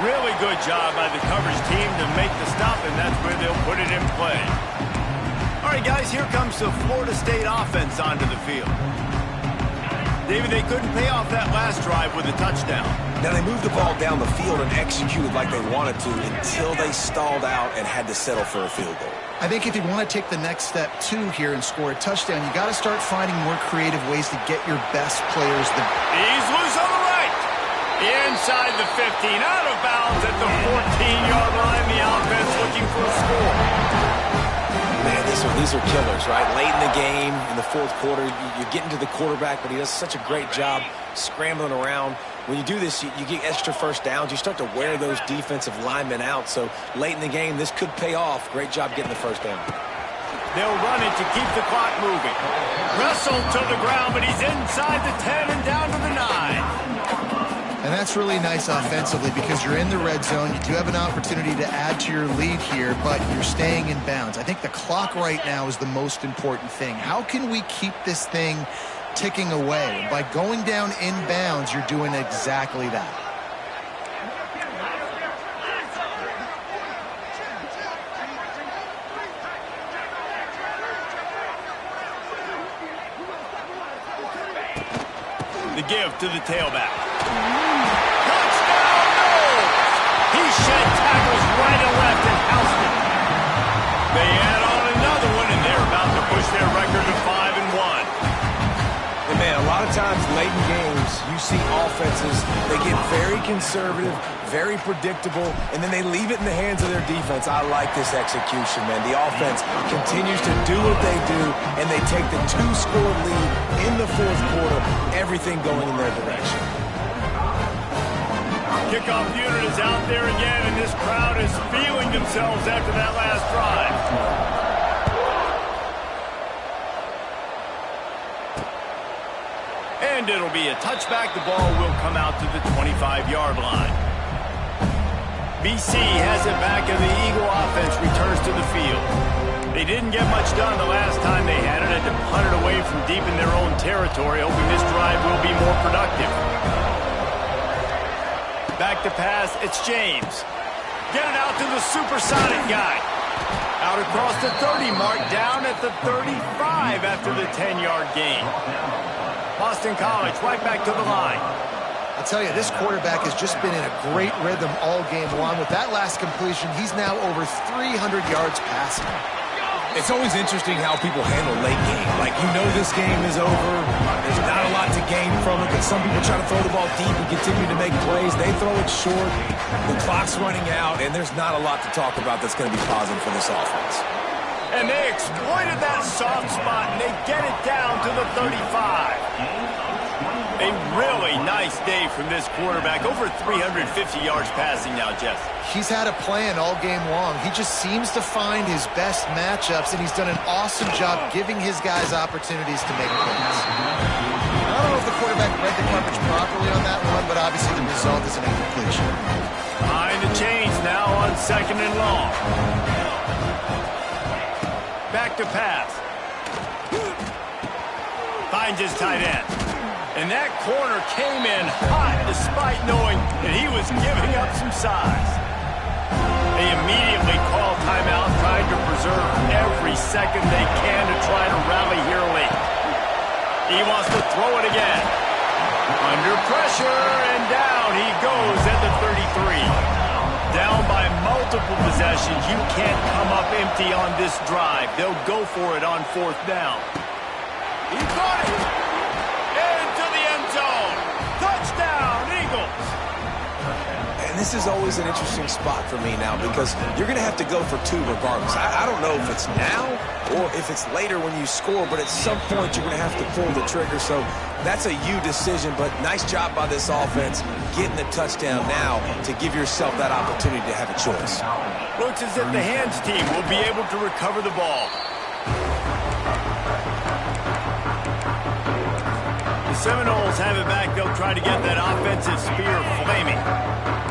Really good job by the coverage team to make the stop, and that's where they'll put it in play. All right, guys, here comes the Florida State offense onto the field. David, they couldn't pay off that last drive with a touchdown. Now, they moved the ball down the field and executed like they wanted to until they stalled out and had to settle for a field goal. I think if you want to take the next step, too, here and score a touchdown, you got to start finding more creative ways to get your best players the... He's loose on the right. Inside the 15, out of bounds at the 14-yard line. The offense looking for a score. Man, these are killers, right? Late in the game, in the fourth quarter, you're getting to the quarterback, but he does such a great job scrambling around. When you do this, you get extra first downs. You start to wear those defensive linemen out. So late in the game, this could pay off. Great job getting the first down. They'll run it to keep the clock moving. Wrestled to the ground, but he's inside the 10 and down to the 9. And that's really nice offensively because you're in the red zone. You do have an opportunity to add to your lead here, but you're staying in bounds. I think the clock right now is the most important thing. How can we keep this thing ticking away? By going down in bounds, you're doing exactly that. The give to the tailback. Touchdown, Knowles! He shed tackles right and left and housed it. They add on another one, and they're about to push their record to 5-1. And man, a lot of times late in games, you see offenses, they get very conservative, very predictable, and then they leave it in the hands of their defense. I like this execution, man. The offense continues to do what they do, and they take the 2-score lead in the fourth quarter, everything going in their direction. Kickoff unit is out there again, and this crowd is feeling themselves after that last drive. And it'll be a touchback. The ball will come out to the 25-yard line. BC has it back, and the Eagle offense returns to the field. They didn't get much done the last time they had it. Had to punt it away from deep in their own territory, hoping this drive will be more productive. Back to pass, it's James. Get it out to the supersonic guy. Out across the 30 mark, down at the 35 after the 10-yard gain. Boston College right back to the line. I'll tell you, this quarterback has just been in a great rhythm all game long. With that last completion, he's now over 300 yards passing. It's always interesting how people handle late game. Like, you know this game is over. There's not a lot to gain from it, but some people try to throw the ball deep and continue to make plays. They throw it short. The clock's running out, and there's not a lot to talk about that's going to be positive for this offense. And they exploited that soft spot, and they get it down to the 35. A really nice day from this quarterback. Over 350 yards passing now, Jeff. He's had a plan all game long. He just seems to find his best matchups, and he's done an awesome job giving his guys opportunities to make plays. I don't know if the quarterback read the coverage properly on that one, but obviously the result is an incompletion. Behind the chains now on 2nd and long. Back to pass. Finds his tight end. And that corner came in hot despite knowing that he was giving up some size. They immediately call timeout, trying to preserve every second they can to try to rally here late. He wants to throw it again. Under pressure, and down he goes at the 33. Down by multiple possessions. You can't come up empty on this drive. They'll go for it on 4th down. He caught it. Into the end zone. Touchdown, Eagles. And this is always an interesting spot for me now because you're going to have to go for 2 regardless. I don't know if it's now or if it's later when you score, but at some point you're going to have to pull the trigger. So that's a you decision, but nice job by this offense getting the touchdown now to give yourself that opportunity to have a choice. Looks as if the hands team will be able to recover the ball. The Seminoles have it back. They'll try to get that offensive spear flaming.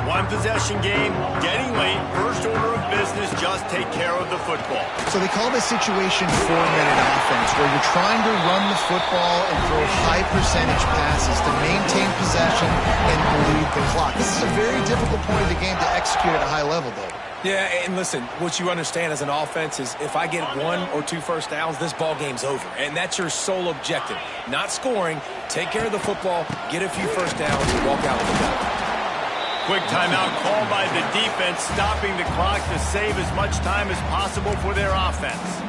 1 possession game, getting late. First order of business, just take care of the football. So they call this situation 4-minute offense, where you're trying to run the football and throw high percentage passes to maintain possession and bleed the clock. This is a very difficult point of the game to execute at a high level, though. Yeah, and listen, what you understand as an offense is if I get 1 or 2 first downs, this ball game's over. And that's your sole objective. Not scoring, take care of the football, get a few first downs, and walk out with the ball. Quick timeout called by the defense, stopping the clock to save as much time as possible for their offense.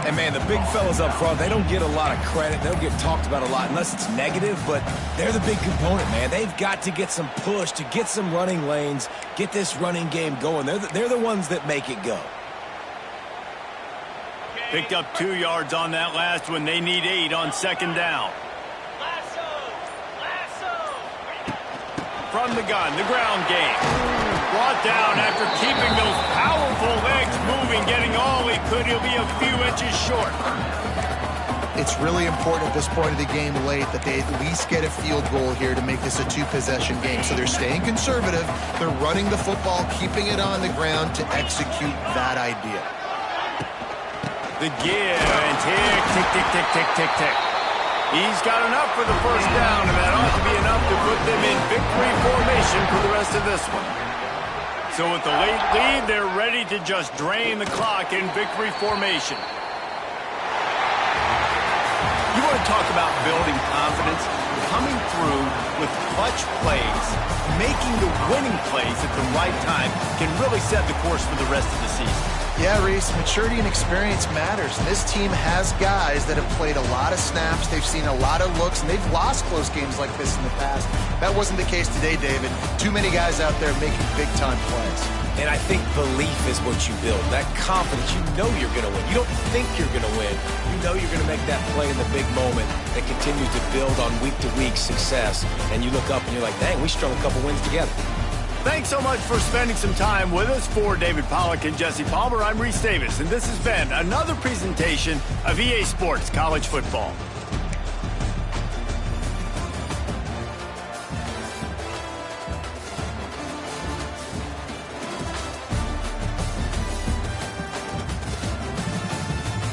And, man, the big fellas up front, they don't get a lot of credit. They'll get talked about a lot unless it's negative, but they're the big component, man. They've got to get some push, to get some running lanes, get this running game going. They're the ones that make it go. Picked up 2 yards on that last one. They need 8 on 2nd down. From the gun, the ground game. Brought down after keeping those powerful legs moving, getting all he could. He'll be a few inches short. It's really important at this point of the game late that they at least get a field goal here to make this a 2-possession game. So they're staying conservative. They're running the football, keeping it on the ground to execute that idea. The give and tick, tick, tick, tick, tick, tick, tick. He's got enough for the first down, and that ought to be enough to put them in victory formation for the rest of this one. So with the late lead, they're ready to just drain the clock in victory formation. You want to talk about building confidence? Coming through with clutch plays, making the winning plays at the right time can really set the course for the rest of the season. Yeah, Reese, maturity and experience matters. And this team has guys that have played a lot of snaps. They've seen a lot of looks, and they've lost close games like this in the past. That wasn't the case today, David. Too many guys out there making big-time plays. And I think belief is what you build. That confidence, you know you're going to win. You don't think you're going to win. You know you're going to make that play in the big moment that continues to build on week-to-week success. And you look up and you're like, dang, we strung a couple wins together. Thanks so much for spending some time with us. For David Pollack and Jesse Palmer, I'm Reese Davis, and this has been another presentation of EA Sports College Football.